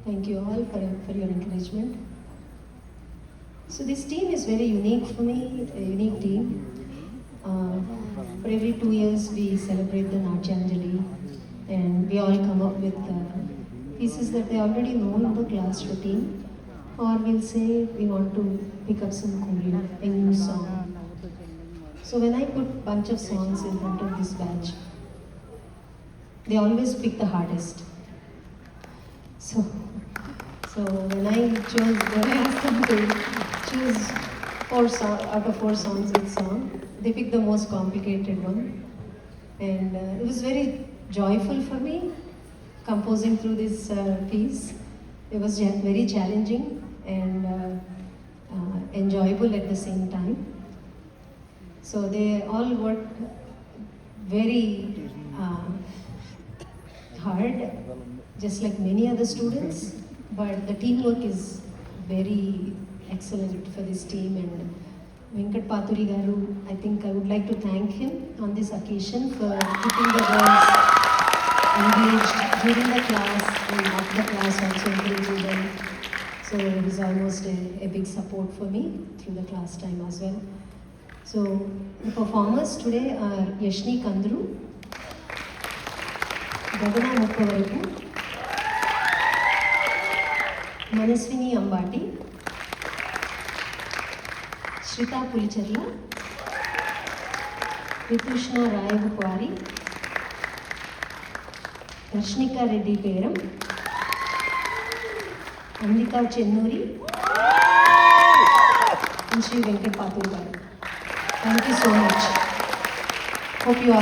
Thank you all for your encouragement. So this team is very unique for me, a unique team. For every 2 years we celebrate the Natyanjali and we all come up with pieces that they already know in the class routine, or we'll say we want to pick up some cool, a new song. So when I put bunch of songs in front of this batch, they always pick the hardest. So when I asked them to choose out of 4 songs, which song, they picked the most complicated one. And it was very joyful for me, composing through this piece. It was very challenging and enjoyable at the same time. So they all worked very hard, just like many other students, but the teamwork is very excellent for this team. And Venkat Pathuri garu, I think I would like to thank him on this occasion for keeping the girls engaged during the class and after the class, also encouraging them. So it was almost a big support for me through the class time as well. So the performers today are Yashni Kandru, Gagana Mukkavarapu, Manaswini Ambati, Shrita Pulicherla, Ritushna Rayavukwari, Rashnika Reddy Peram, Andika Chennuri, and Sri Venkat Pathuri garu. Thank you so much. Hope you all